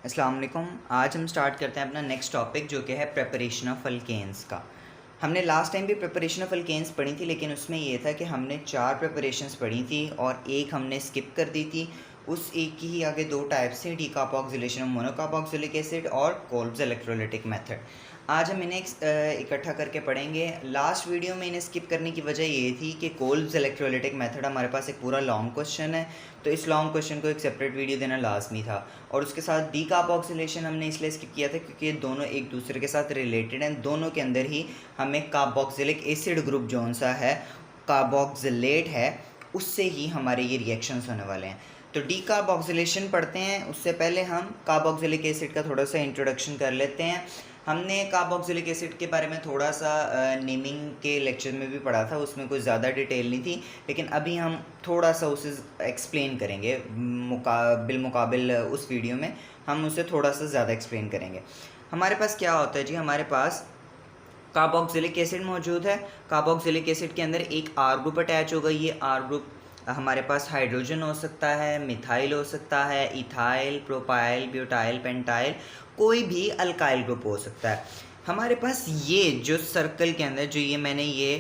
अस्सलाम वालेकुम। आज हम स्टार्ट करते हैं अपना नेक्स्ट टॉपिक जो कि है प्रिपरेशन ऑफ अल्केन्स का। हमने लास्ट टाइम भी प्रिपरेशन ऑफ अल्केन्स पढ़ी थी, लेकिन उसमें ये था कि हमने 4 प्रिपरेशंस पढ़ी थी और एक हमने स्किप कर दी थी। उस एक की ही आगे 2 टाइप्स थे, डीकार्बोक्सिलेशन ऑफ मोनोकार्बोक्सिलिक एसिड और कोल्ब्स इलेक्ट्रोलाइटिक मेथड। आज हम इन्हें इकट्ठा करके पढ़ेंगे। लास्ट वीडियो में इन्हें स्किप करने की वजह ये थी कि कोल्ब्स इलेक्ट्रोलाइटिक मेथड हमारे पास एक पूरा लॉन्ग क्वेश्चन है, तो इस लॉन्ग क्वेश्चन को एक सेपरेट वीडियो देना लाजमी था। और उसके साथ डीकार्बोक्सिलेशन हमने इसलिए स्किप किया था क्योंकि ये दोनों एक दूसरे के साथ रिलेटेड हैं। दोनों के अंदर ही हमें कार्बोक्सिलिक एसिड ग्रुप जौन सा है, कार्बोक्सिलेट है, उससे ही हमारे ये रिएक्शंस होने वाले हैं। तो डीकार्बोक्सिलेशन पढ़ते हैं, उससे पहले हम कार्बोक्सिलिक एसिड का थोड़ा सा इंट्रोडक्शन कर लेते हैं। हमने कार्बोक्सिलिक एसिड के बारे में थोड़ा सा नेमिंग के लेक्चर में भी पढ़ा था, उसमें कोई ज़्यादा डिटेल नहीं थी, लेकिन अभी हम थोड़ा सा उसे एक्सप्लेन करेंगे। बिलमुकाबिल उस वीडियो में हम उसे थोड़ा सा ज़्यादा एक्सप्लेन करेंगे। हमारे पास क्या होता है जी, हमारे पास कार्बोक्सिलिक एसिड मौजूद है। कार्बोक्सिलिक एसिड के अंदर एक आर ग्रुप अटैच होगा। ये आर ग्रुप हमारे पास हाइड्रोजन हो सकता है, मिथाइल हो सकता है, इथाइल, प्रोपाइल, ब्यूटाइल, पेंटाइल, कोई भी अल्काइल ग्रुप हो सकता है। हमारे पास ये जो सर्कल के अंदर जो ये मैंने ये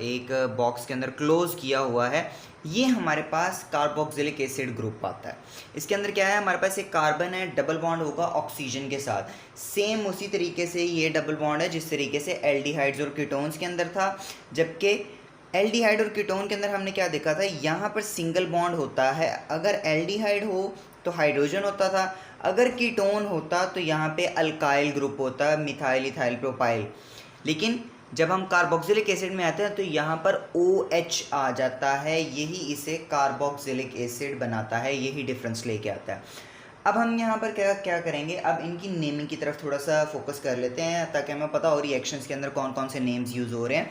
एक बॉक्स के अंदर क्लोज किया हुआ है, ये हमारे पास कार्बोक्सिलिक एसिड ग्रुप आता है। इसके अंदर क्या है, हमारे पास एक कार्बन है, डबल बॉन्ड होगा ऑक्सीजन के साथ। सेम उसी तरीके से ये डबल बॉन्ड है जिस तरीके से एल्डिहाइड्स और कीटोन्स के अंदर था। जबकि एल्डिहाइड और कीटोन के अंदर हमने क्या देखा था, यहाँ पर सिंगल बॉन्ड होता है। अगर एल्डिहाइड हो तो हाइड्रोजन होता था, अगर कीटोन होता तो यहाँ पे अल्काइल ग्रुप होता, मिथाइल, इथाइल, प्रोपाइल। लेकिन जब हम कार्बोक्सिलिक एसिड में आते हैं तो यहाँ पर OH आ जाता है, यही इसे कार्बोक्सिलिक एसिड बनाता है, यही डिफरेंस लेके आता है। अब हम यहाँ पर क्या क्या करेंगे, अब इनकी नेमिंग की तरफ थोड़ा सा फोकस कर लेते हैं ताकि हमें पता हो रिएक्शंस के अंदर कौन कौन से नेम्स यूज़ हो रहे हैं।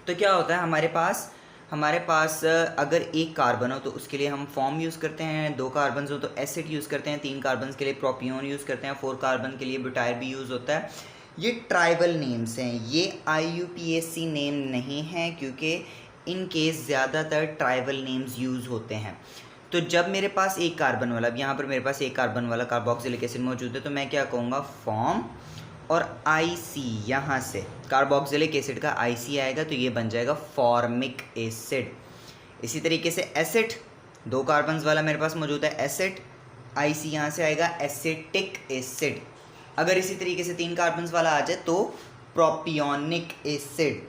तो क्या होता है, हमारे पास अगर एक कार्बन हो तो उसके लिए हम फॉर्म यूज़ करते हैं, 2 कार्बन हो तो एसिड यूज़ करते हैं, 3 कार्बन के लिए प्रोपियोन यूज़ करते हैं, 4 कार्बन के लिए ब्यूटाइल भी यूज़ होता है। ये ट्राइबल नेम्स हैं, ये IUPAC नेम नहीं हैं क्योंकि इनके ज़्यादातर ट्राइबल नेम्स यूज़ होते हैं। तो जब मेरे पास एक कार्बन वाला, अब यहाँ पर मेरे पास एक कार्बन वाला कार्बोक्सिलिक एसिड मौजूद है, तो मैं क्या कहूँगा, फॉर्म और IC, यहाँ से कार्बोक्सिलिक एसिड का IC आएगा तो ये बन जाएगा फॉर्मिक एसिड। इसी तरीके से एसिड, 2 कार्बन्स वाला मेरे पास मौजूद है एसिड, IC यहाँ से आएगा एसिटिक एसिड। अगर इसी तरीके से 3 कार्बन्स वाला आ जाए तो प्रोपियोनिक एसिड।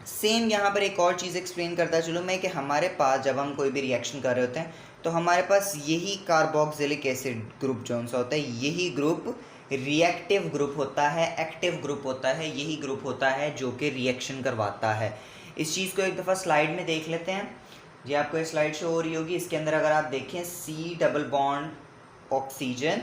सेम यहाँ पर एक और चीज़ एक्सप्लेन करता चलो मैं कि हमारे पास जब हम कोई भी रिएक्शन कर रहे होते हैं तो हमारे पास यही कार्बोक्सिलिक एसिड ग्रुप जो सा होता है, यही ग्रुप रिएक्टिव ग्रुप होता है, एक्टिव ग्रुप होता है, यही ग्रुप होता है जो कि रिएक्शन करवाता है। इस चीज़ को एक दफ़ा स्लाइड में देख लेते हैं जी। आपको ये स्लाइड शो हो रही होगी, इसके अंदर अगर आप देखें C double bond oxygen,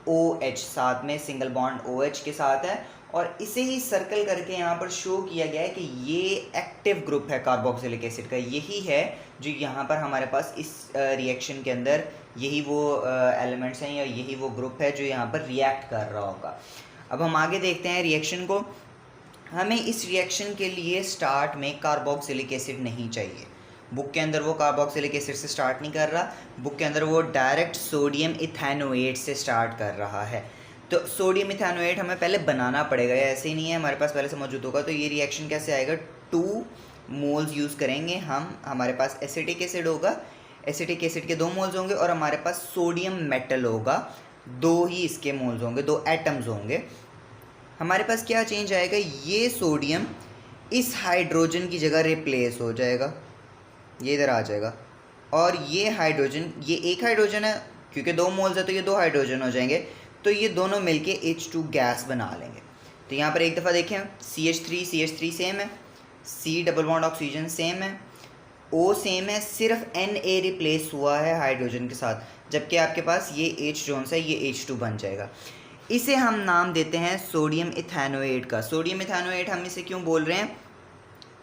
OH साथ में सिंगल बॉन्ड OH के साथ है, और इसे ही सर्कल करके यहाँ पर शो किया गया है कि ये एक्टिव ग्रुप है कार्बोक्सिलिक एसिड का, यही है जो यहाँ पर हमारे पास इस रिएक्शन के अंदर यही वो एलिमेंट्स हैं या यही वो ग्रुप है जो यहाँ पर रिएक्ट कर रहा होगा। अब हम आगे देखते हैं रिएक्शन को। हमें इस रिएक्शन के लिए स्टार्ट में कार्बोक्सिलिक एसिड नहीं चाहिए। बुक के अंदर वो कार्बोक्सिलिक एसिड से स्टार्ट नहीं कर रहा, बुक के अंदर वो डायरेक्ट सोडियम इथेनोएट से स्टार्ट कर रहा है। तो सोडियम इथेनोएट हमें पहले बनाना पड़ेगा, ऐसे ही नहीं है हमारे पास पहले से मौजूद होगा। तो ये रिएक्शन कैसे आएगा, 2 मोल्स यूज़ करेंगे हम, हमारे पास एसिटिक एसिड होगा, एसिटिक एसिड के 2 मोल्स होंगे, और हमारे पास सोडियम मेटल होगा, 2 ही इसके मोल्स होंगे, 2 एटम्स होंगे। हमारे पास क्या चेंज आएगा, ये सोडियम इस हाइड्रोजन की जगह रिप्लेस हो जाएगा, ये इधर आ जाएगा, और ये हाइड्रोजन, ये एक हाइड्रोजन है क्योंकि 2 मोल्स है तो ये 2 हाइड्रोजन हो जाएंगे, तो ये दोनों मिलके H2 गैस बना लेंगे। तो यहाँ पर एक दफ़ा देखें, CH3 सेम है, C double bond oxygen same है, O सेम है, सिर्फ Na रिप्लेस हुआ है हाइड्रोजन के साथ, जबकि आपके पास ये H जोन सा ये H2 बन जाएगा। इसे हम नाम देते हैं सोडियम इथेनोएट का। सोडियम इथेनोएट हम इसे क्यों बोल रहे हैं,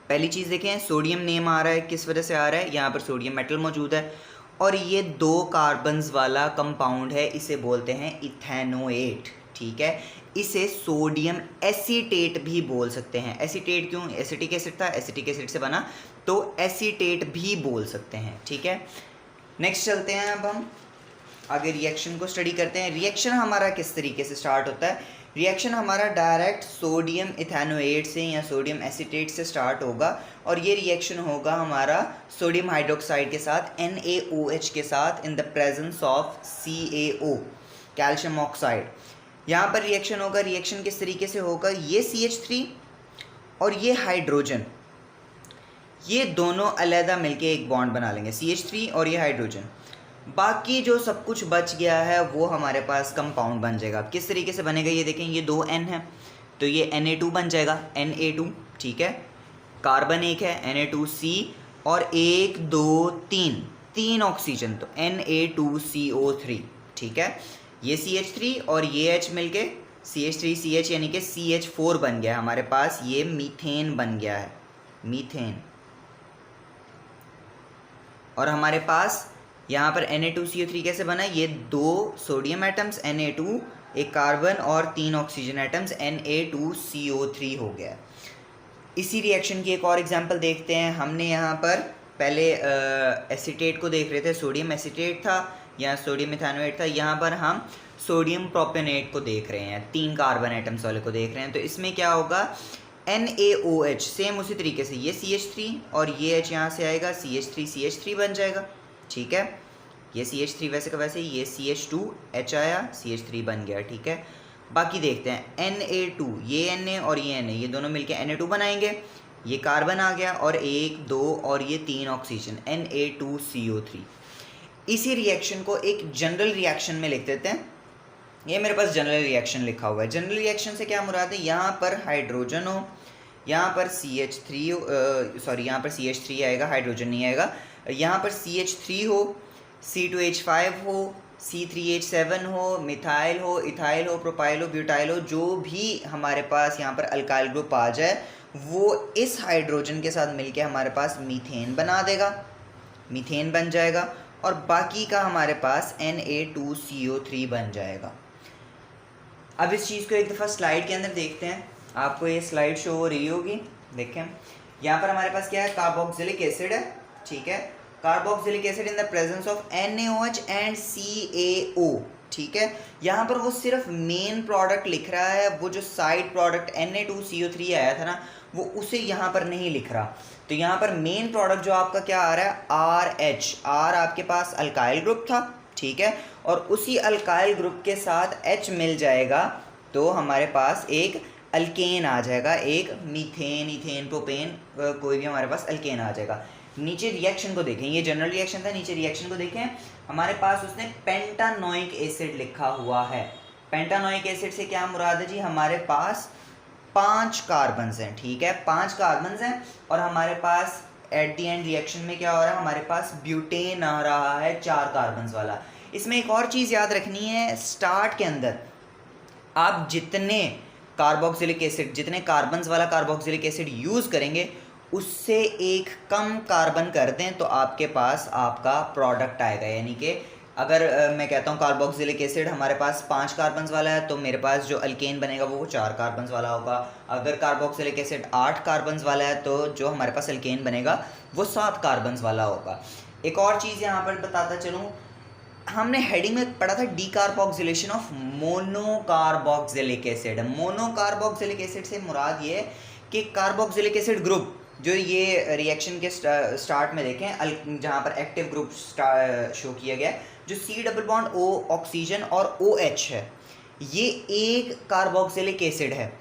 पहली चीज़ देखें, सोडियम नेम आ रहा है, किस वजह से आ रहा है, यहाँ पर सोडियम मेटल मौजूद है और ये 2 कार्बन्स वाला कंपाउंड है, इसे बोलते हैं इथेनोएट। ठीक है, इसे सोडियम एसीटेट भी बोल सकते हैं। एसीटेट क्यों, एसिटिक एसिड था, एसिटिक एसिड से बना तो एसीटेट भी बोल सकते हैं। ठीक है, नेक्स्ट चलते हैं अब हम आगे रिएक्शन को स्टडी करते हैं। रिएक्शन हमारा किस तरीके से स्टार्ट होता है? रिएक्शन हमारा डायरेक्ट सोडियम इथेनोएट से या सोडियम एसीटेट से स्टार्ट होगा और ये रिएक्शन होगा हमारा सोडियम हाइड्रोक्साइड के साथ NaOH के साथ in the presence of CaO calcium oxide. यहाँ पर रिएक्शन होगा। रिएक्शन किस तरीके से होगा? ये CH3 और ये हाइड्रोजन, ये दोनों अलहदा मिलके एक बॉन्ड बना लेंगे, CH3 और ये हाइड्रोजन। बाकी जो सब कुछ बच गया है वो हमारे पास कंपाउंड बन जाएगा। अब किस तरीके से बनेगा ये देखें, ये 2 N है तो ये Na2 बन जाएगा, Na2, ठीक है। कार्बन एक है Na2C और 1 2 3 ऑक्सीजन तो Na2CO3, ठीक है। ये CH3 और ये H मिलके CH3CH यानी कि CH4 बन गया हमारे पास, ये मीथेन बन गया है, मीथेन। और हमारे पास यहाँ पर Na2CO3 कैसे बना? ये 2 सोडियम एटम्स Na2, एक कार्बन और 3 ऑक्सीजन एटम्स Na2CO3 हो गया। इसी रिएक्शन की एक और एग्जांपल देखते हैं। हमने यहाँ पर पहले एसीटेट को देख रहे थे, सोडियम एसीटेट था या सोडियम इथेनोएट था। यहाँ पर हम सोडियम प्रोपेनेट को देख रहे हैं, 3 कार्बन एटम्स वाले को देख रहे हैं। तो इसमें क्या होगा? NaOH, सेम उसी तरीके से ये CH3 और ये H यहाँ से आएगा, CH3 बन जाएगा, ठीक है। ये CH3 वैसे का वैसे, ये CH2H आया, CH3 बन गया, ठीक है। बाकी देखते हैं Na2, ये Na और ये Na, ये दोनों मिलके Na2 बनाएंगे, ये कार्बन आ गया और 1 2 और ये 3 ऑक्सीजन Na2CO3। इसी रिएक्शन को एक जनरल रिएक्शन में लिख देते हैं। ये मेरे पास जनरल रिएक्शन लिखा हुआ है। जनरल रिएक्शन से क्या मुराद है? यहाँ पर हाइड्रोजन हो, यहाँ पर यहाँ पर CH3 आएगा, हाइड्रोजन नहीं आएगा। यहाँ पर CH3 हो, C2H5 हो, C3H7 हो, मिथाइल हो, इथाइल हो, प्रोपाइल हो, ब्यूटाइल हो, जो भी हमारे पास यहाँ पर अल्काइल ग्रुप आ जाए वो इस हाइड्रोजन के साथ मिलके हमारे पास मीथेन बना देगा, मीथेन बन जाएगा। और बाकी का हमारे पास Na2CO3 बन जाएगा। अब इस चीज़ को एक दफ़ा स्लाइड के अंदर देखते हैं। आपको ये स्लाइड शो हो रही होगी, देखें। यहाँ पर हमारे पास क्या है? कार्बोक्सिलिक एसिड है, ठीक है। Carboxylic acid in the presence of NaOH and CaO, ठीक है। यहाँ पर वो सिर्फ मेन प्रोडक्ट लिख रहा है, वो जो साइड प्रोडक्ट Na2CO3 आया था ना, वो उसे यहाँ पर नहीं लिख रहा। तो यहाँ पर मेन प्रोडक्ट जो आपका क्या आ रहा है? RH। R आपके पास अल्काइल ग्रुप था, ठीक है, और उसी अल्काइल ग्रुप के साथ H मिल जाएगा तो हमारे पास एक अल्केन आ जाएगा, एक मीथेन, इथेन, प्रोपेन, कोई भी हमारे पास अल्केन आ जाएगा। नीचे रिएक्शन को देखें, ये जनरल रिएक्शन था, नीचे रिएक्शन को देखें। हमारे पास उसने पेंटानोइक एसिड लिखा हुआ है। पेंटानोइक एसिड से क्या मुराद है जी? हमारे पास 5 कार्बन्स हैं, ठीक है, 5 कार्बन्स हैं। और हमारे पास एट दी एंड रिएक्शन में क्या हो रहा है? हमारे पास ब्यूटेन आ रहा है 4 कार्बन्स वाला। इसमें एक और चीज़ याद रखनी है, स्टार्ट के अंदर आप जितने कार्बोक्सिलिक एसिड, जितने कार्बन्स वाला कार्बोक्सिलिक एसिड यूज़ करेंगे उससे एक कम कार्बन कर दें तो आपके पास आपका प्रोडक्ट आएगा। यानी कि अगर मैं कहता हूँ कार्बोक्सिलिक एसिड हमारे पास 5 कार्बन्स वाला है तो मेरे पास जो अल्केन बनेगा वो 4 कार्बन्स वाला होगा। अगर कार्बोक्सिलिक एसिड 8 कार्बन्स वाला है तो जो हमारे पास अल्केन बनेगा वो 7 कार्बन्स वाला होगा। एक और चीज़ यहाँ पर बताता चलूँ, हमने हेडिंग में पढ़ा था decarboxylation of monocarboxylic acid. Monocarboxylic acid से मुराद ये है कि कार्बोक्सिलिक एसिड ग्रुप जो ये रिएक्शन के स्टार्ट में देखें, जहाँ पर एक्टिव ग्रुप शो किया गया, जो C double bond O oxygen और OH है, ये एक कार्बोक्सिलिक एसिड है।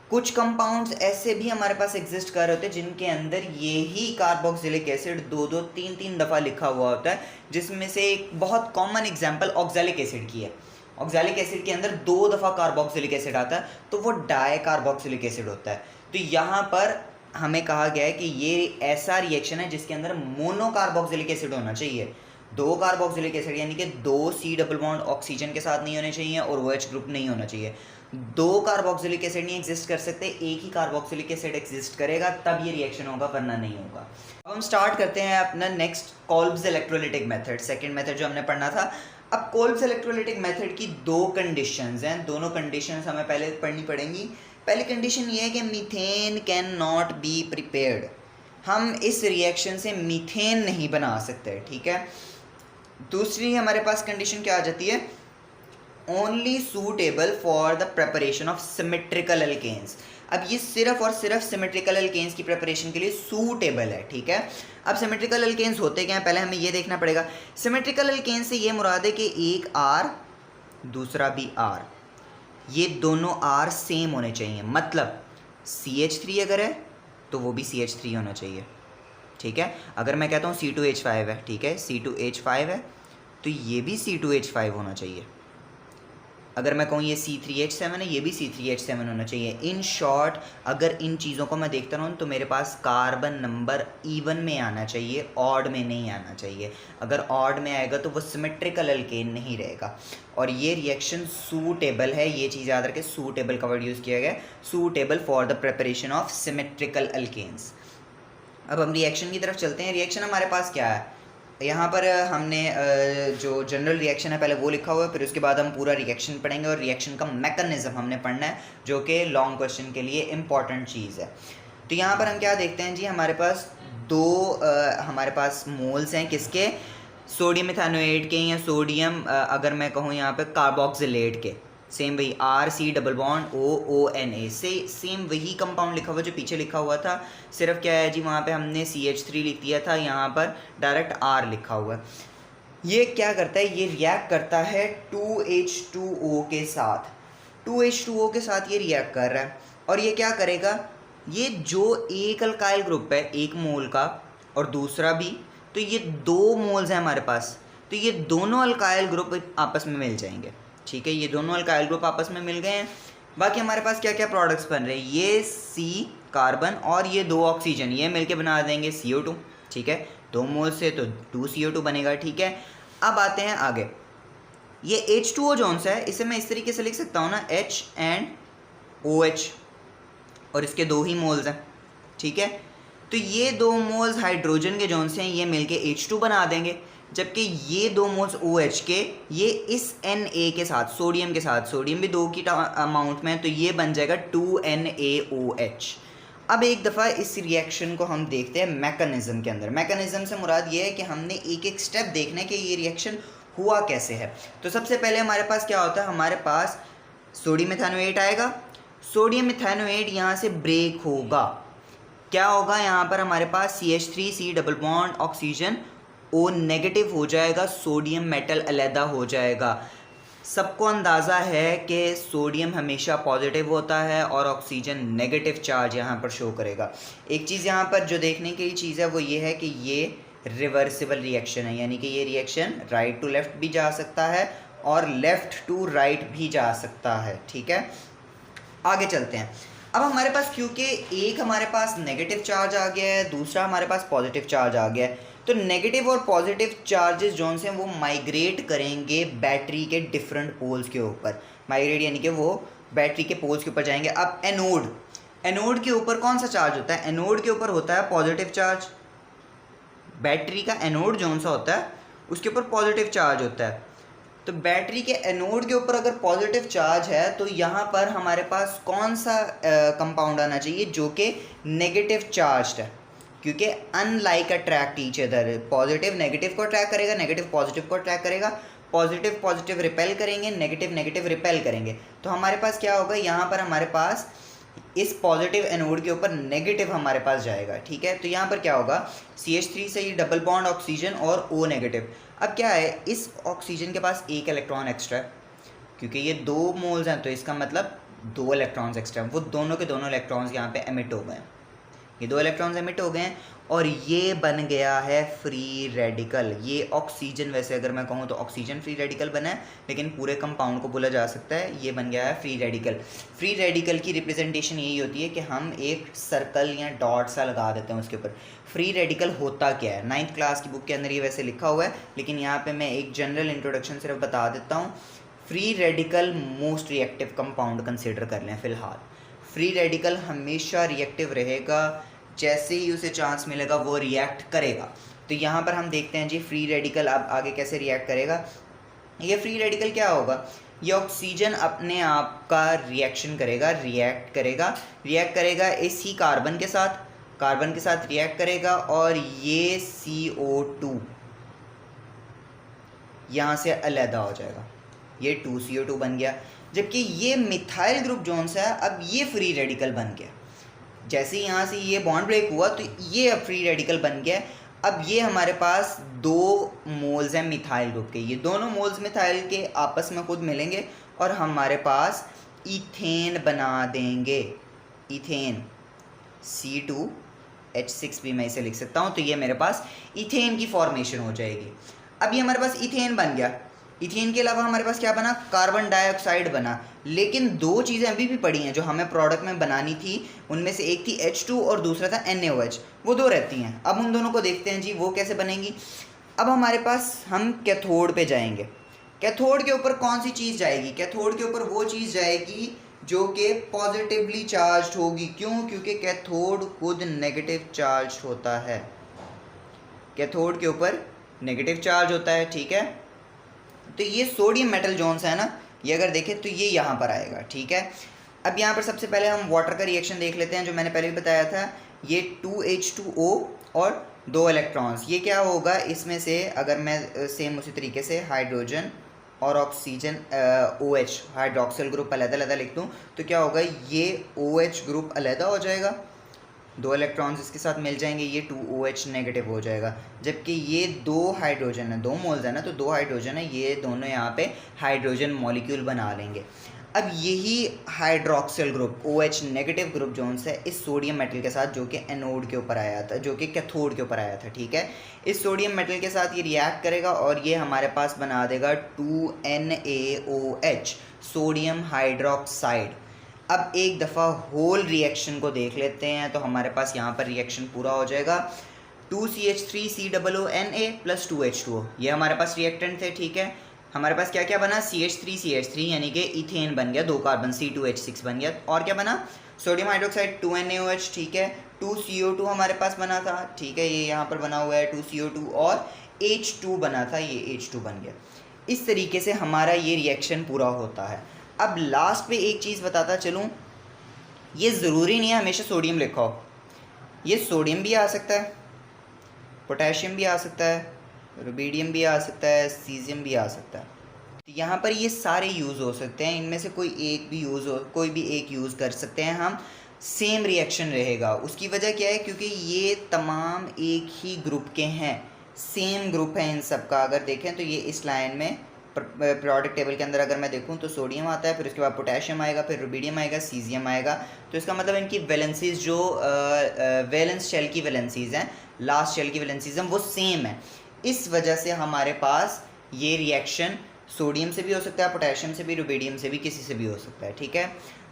कुछ कंपाउंड्स ऐसे भी हमारे पास एग्जिस्ट कर रहे होते हैं जिनके अंदर यही कार्बोक्सिलिक एसिड 2-2, 3-3 दफ़ा लिखा हुआ होता है, जिसमें से एक बहुत कॉमन एग्जांपल ऑक्सैलिक एसिड की है। ऑक्सैलिक एसिड के अंदर 2 दफ़ा कार्बोक्सिलिक एसिड आता है तो वो डाई कार्बोक्सिलिक एसिड होता है। तो यहाँ पर हमें कहा गया है कि ये ऐसा रिएक्शन है जिसके अंदर मोनो कार्बोक्सिलिक एसिड होना चाहिए। 2 कार्बोक्सिलिक एसिड यानी कि 2 C डबल बॉन्ड ऑक्सीजन के साथ नहीं होने चाहिए और OH ग्रुप नहीं होना चाहिए। 2 कार्बोक्सिलिक एसिड नहीं एग्जिस्ट कर सकते, एक ही कार्बोक्सिलिक एसिड एग्जिस्ट करेगा तब ये रिएक्शन होगा, वरना नहीं होगा। अब हम स्टार्ट करते हैं अपना next Kolbe's electrolytic method, second method जो हमने पढ़ना था। अब कोल्ब्स इलेक्ट्रोलिटिक मेथड की 2 कंडीशंस हैं, दोनों कंडीशंस हमें पहले पढ़नी पड़ेंगी। पहली कंडीशन ये है कि methane can not be prepared, हम इस रिएक्शन से मीथेन नहीं बना सकते, ठीक है। दूसरी हमारे पास कंडीशन क्या आ जाती है, only suitable for the preparation of symmetrical alkenes. अब ये सिर्फ और सिर्फ सिमेट्रिकल अल्केन्स की प्रिपरेशन के लिए सूटेबल है, ठीक है। अब सिमेट्रिकल अल्केन्स होते क्या हैं, पहले हमें ये देखना पड़ेगा। सिमेट्रिकल अल्केन्स से ये मुराद है कि एक R दूसरा भी R, ये दोनों R सेम होने चाहिए। मतलब CH3 अगर है तो वो भी CH3 होना चाहिए, ठीक है। अगर मैं कहता हूँ C2H5 है, ठीक है, C2H5 है तो ये भी C2H5 होना चाहिए। अगर मैं कहूँ ये C3H7 है, ये भी C3H7 होना चाहिए। इन शॉर्ट अगर इन चीज़ों को मैं देखता रहूँ तो मेरे पास कार्बन नंबर इवन में आना चाहिए, ऑड में नहीं आना चाहिए। अगर ऑड में आएगा तो वो सिमेट्रिकल अल्केन नहीं रहेगा। और ये रिएक्शन सूटेबल है, ये चीज़ याद रखें, सूटेबल का वर्ड यूज़ किया गया, suitable for the preparation of symmetrical alkenes. अब हम रिएक्शन की तरफ चलते हैं। रिएक्शन हमारे पास क्या है, यहाँ पर हमने जो जनरल रिएक्शन है पहले वो लिखा हुआ है, फिर उसके बाद हम पूरा रिएक्शन पढ़ेंगे और रिएक्शन का मैकेनिज्म हमने पढ़ना है, जो कि लॉन्ग क्वेश्चन के लिए इम्पॉर्टेंट चीज़ है। तो यहाँ पर हम क्या देखते हैं जी, हमारे पास हमारे पास मोल्स हैं किसके, सोडियम इथेनोएट के, या सोडियम अगर मैं कहूँ यहाँ पे कार्बोक्सिलेट के, सेम वही RC डबल बॉन्ड OONA से सेम वही कंपाउंड लिखा हुआ जो पीछे लिखा हुआ था। सिर्फ क्या है जी, वहाँ पे हमने CH3 लिख दिया था, यहाँ पर डायरेक्ट R लिखा हुआ है। ये क्या करता है, ये रिएक्ट करता है 2H2O के साथ, 2H2O के साथ ये रिएक्ट कर रहा है। और ये क्या करेगा, ये जो एक अल्काइल ग्रुप है एक मोल का और दूसरा भी, तो ये 2 मोल्स हैं हमारे पास, तो ये दोनों अल्काइल ग्रुप आपस में मिल जाएंगे, ठीक है। ये दोनों अल्काइल ग्रुप आपस में मिल गए हैं। बाकी हमारे पास क्या क्या प्रोडक्ट्स बन रहे हैं, ये C कार्बन और ये 2 ऑक्सीजन, ये मिलके बना देंगे CO2, ठीक है। 2 मोल से तो 2 CO2 बनेगा, ठीक है। अब आते हैं आगे, ये H2O जोन सा है, इसे मैं इस तरीके से लिख सकता हूँ ना, H and OH, और इसके 2 ही मोल्स हैं, ठीक है। तो ये 2 मोल्स हाइड्रोजन के जोन से हैं, ये मिलके H2 बना देंगे। जबकि ये 2 मोल्स OH के, ये इस Na के साथ, सोडियम के साथ, सोडियम भी 2 की अमाउंट में है, तो ये बन जाएगा 2NaOH। अब एक दफ़ा इस रिएक्शन को हम देखते हैं मैकेनिज्म के अंदर। मैकेनिज्म से मुराद ये है कि हमने एक एक स्टेप देखना है कि ये रिएक्शन हुआ कैसे है। तो सबसे पहले हमारे पास क्या होता है, हमारे पास सोडियम इथेनोएट आएगा, सोडियम इथेनोएट यहाँ से ब्रेक होगा, क्या होगा, यहाँ पर हमारे पास CH3C double bond oxygen O negative हो जाएगा, सोडियम मेटल अलहदा हो जाएगा। सबको अंदाज़ा है कि सोडियम हमेशा पॉजिटिव होता है और ऑक्सीजन नेगेटिव चार्ज यहाँ पर शो करेगा। एक चीज़ यहाँ पर जो देखने की चीज़ है वो ये है कि ये रिवर्सिबल रिएक्शन है, यानी कि ये रिएक्शन राइट टू लेफ़्ट भी जा सकता है और लेफ़्ट टू राइट भी जा सकता है, ठीक है। आगे चलते हैं। अब हमारे पास क्योंकि एक हमारे पास नेगेटिव चार्ज आ गया है, दूसरा हमारे पास पॉजिटिव चार्ज आ गया है, तो नेगेटिव और पॉजिटिव चार्जेस जोन से वो माइग्रेट करेंगे बैटरी के डिफरेंट पोल्स के ऊपर। माइग्रेट यानी कि वो बैटरी के पोल्स के ऊपर जाएंगे। अब एनोड के ऊपर कौन सा चार्ज होता है, एनोड के ऊपर होता है पॉजिटिव चार्ज। बैटरी का एनोड जोन सा होता है उसके ऊपर पॉजिटिव चार्ज होता है। तो बैटरी के एनोड के ऊपर अगर पॉजिटिव चार्ज है तो यहाँ पर हमारे पास कौन सा कंपाउंड आना चाहिए जो कि नेगेटिव चार्ज है, क्योंकि unlike attract each other, positive negative को अट्रैक्ट करेगा, नेगेटिव पॉजिटिव को अट्रैक्ट करेगा, पॉजिटिव पॉजिटिव रिपेल करेंगे, नेगेटिव नेगेटिव रिपेल करेंगे। तो हमारे पास क्या होगा, यहाँ पर हमारे पास इस पॉजिटिव एनोड के ऊपर नेगेटिव हमारे पास जाएगा, ठीक है। तो यहाँ पर क्या होगा, CH3 से ये डबल बॉन्ड ऑक्सीजन और O नेगेटिव। अब क्या है, इस ऑक्सीजन के पास 1 इलेक्ट्रॉन एक्स्ट्रा है, क्योंकि ये 2 मोल्स हैं तो इसका मतलब 2 इलेक्ट्रॉन्स एक्स्ट्रा हैं। वो दोनों के दोनों इलेक्ट्रॉन्स यहाँ पे एमिट हो गए हैं, ये 2 इलेक्ट्रॉन्स एमिट हो गए हैं और ये बन गया है फ्री रेडिकल। ये ऑक्सीजन, वैसे अगर मैं कहूँ तो ऑक्सीजन फ्री रेडिकल बना है, लेकिन पूरे कंपाउंड को बोला जा सकता है ये बन गया है फ्री रेडिकल। फ्री रेडिकल की रिप्रेजेंटेशन यही होती है कि हम एक सर्कल या डॉट सा लगा देते हैं उसके ऊपर। फ्री रेडिकल होता क्या है, 9th क्लास की बुक के अंदर ये वैसे लिखा हुआ है, लेकिन यहाँ पर मैं एक जनरल इंट्रोडक्शन सिर्फ बता देता हूँ। Free radical most reactive compound consider कर लें फ़िलहाल। फ्री रेडिकल हमेशा रिएक्टिव रहेगा, जैसे ही उसे चांस मिलेगा वो रिएक्ट करेगा। तो यहाँ पर हम देखते हैं जी फ्री रेडिकल अब आगे कैसे रिएक्ट करेगा। ये फ्री रेडिकल क्या होगा, ये ऑक्सीजन अपने आप का रिएक्शन करेगा, रिएक्ट करेगा इसी कार्बन के साथ रिएक्ट करेगा और ये CO2 यहाँ से अलहदा हो जाएगा, ये 2CO2 बन गया। जबकि ये मिथाइल ग्रुप जोन सा है, अब ये फ्री रेडिकल बन गया। जैसे ही यहाँ से ये बॉन्ड ब्रेक हुआ तो ये अब फ्री रेडिकल बन गया। अब ये हमारे पास 2 मोल्स हैं मिथाइल ग्रुप के, ये दोनों मोल्स मिथाइल के आपस में खुद मिलेंगे और हमारे पास इथेन बना देंगे। इथेन C2H6 भी मैं इसे लिख सकता हूँ, तो ये मेरे पास इथेन की फॉर्मेशन हो जाएगी। अब ये हमारे पास इथेन बन गया। इथेन के अलावा हमारे पास क्या बना, कार्बन डाइऑक्साइड बना। लेकिन 2 चीज़ें अभी भी पड़ी हैं जो हमें प्रोडक्ट में बनानी थी, उनमें से एक थी H2 और दूसरा था NaOH, वो 2 रहती हैं। अब उन दोनों को देखते हैं जी वो कैसे बनेंगी। अब हमारे पास हम कैथोड पे जाएंगे। कैथोड के ऊपर कौन सी चीज़ जाएगी, कैथोड के ऊपर वो चीज़ जाएगी जो कि पॉजिटिवली चार्ज होगी। क्यों, क्योंकि कैथोड खुद नेगेटिव चार्ज होता है, कैथोड के ऊपर नेगेटिव चार्ज होता है, ठीक है। तो ये सोडियम मेटल जोन्स है ना, ये अगर देखें तो ये यहाँ पर आएगा, ठीक है। अब यहाँ पर सबसे पहले हम वाटर का रिएक्शन देख लेते हैं जो मैंने पहले भी बताया था। ये 2H2O और 2 इलेक्ट्रॉन्स, ये क्या होगा इसमें से, अगर मैं सेम उसी तरीके से हाइड्रोजन और ऑक्सीजन OH हाइड्रोक्सिल ग्रुप अलग-अलग लिख दूँ तो क्या होगा, ये OH ग्रुप अलग हो जाएगा, 2 इलेक्ट्रॉन्स इसके साथ मिल जाएंगे, ये 2OH नेगेटिव हो जाएगा। जबकि ये 2 हाइड्रोजन है, 2 मोल्स है ना, तो 2 हाइड्रोजन है, ये दोनों यहाँ पे हाइड्रोजन मॉलिक्यूल बना लेंगे। अब यही hydroxyl group OH negative group zone से इस सोडियम मेटल के साथ जो कि एनोड के ऊपर आया था, जो कि कैथोड के ऊपर आया था, ठीक है, इस सोडियम मेटल के साथ ये रिएक्ट करेगा और ये हमारे पास बना देगा 2NaOH सोडियम हाइड्रोक्साइड। अब एक दफ़ा होल रिएक्शन को देख लेते हैं तो हमारे पास यहाँ पर रिएक्शन पूरा हो जाएगा। 2CH3COONA प्लस 2H2O, ये हमारे पास रिएक्टेंट थे, ठीक है। हमारे पास क्या क्या बना, CH3 यानी कि इथेन बन गया, 2 कार्बन C2H6 बन गया। और क्या बना, सोडियम हाइड्रोक्साइड 2NaOH, ठीक है। 2CO2 हमारे पास बना था, ठीक है, ये यहाँ पर बना हुआ है 2CO2 और H2 बना था, ये H2 बन गया। इस तरीके से हमारा ये रिएक्शन पूरा होता है। अब लास्ट पे एक चीज़ बताता चलूँ, ये ज़रूरी नहीं है हमेशा सोडियम लिखा हो, ये सोडियम भी आ सकता है, पोटेशियम भी आ सकता है, रुबिडियम भी आ सकता है, सीजियम भी आ सकता है। तो यहाँ पर ये सारे यूज़ हो सकते हैं, इनमें से कोई भी एक यूज़ कर सकते हैं हम, सेम रिएक्शन रहेगा। उसकी वजह क्या है, क्योंकि ये तमाम एक ही ग्रुप के हैं, सेम ग्रुप है इन सब का। अगर देखें तो ये इस लाइन में प्रोडक्ट टेबल के अंदर अगर मैं देखूं तो सोडियम आता है, फिर उसके बाद पोटेशियम आएगा, फिर रुबिडियम आएगा, सीजियम आएगा। तो इसका मतलब इनकी वैलेंसीज जो वैलेंस शेल की वैलेंसीज हैं, लास्ट शेल की वैलेंसीज हैं, वो सेम है। इस वजह से हमारे पास ये रिएक्शन सोडियम से भी हो सकता है, पोटेशियम से भी, रुबिडियम से भी, किसी से भी हो सकता है, ठीक है।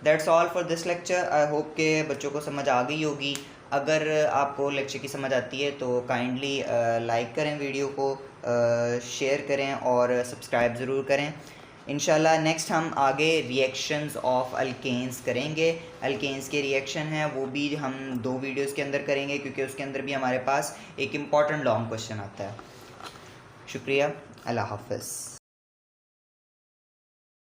That's all for this lecture. I hope के बच्चों को समझ आ गई होगी। अगर आपको लेक्चर की समझ आती है तो काइंडली लाइक करें वीडियो को, शेयर करें और सब्सक्राइब ज़रूर करें। इंशाल्लाह नेक्स्ट हम आगे रिएक्शंस ऑफ अल्केन्स करेंगे। अल्केन्स के रिएक्शन हैं वो भी हम 2 वीडियोस के अंदर करेंगे, क्योंकि उसके अंदर भी हमारे पास एक इम्पॉर्टेंट लॉन्ग क्वेश्चन आता है। शुक्रिया, अल्लाह हाफ़िज़।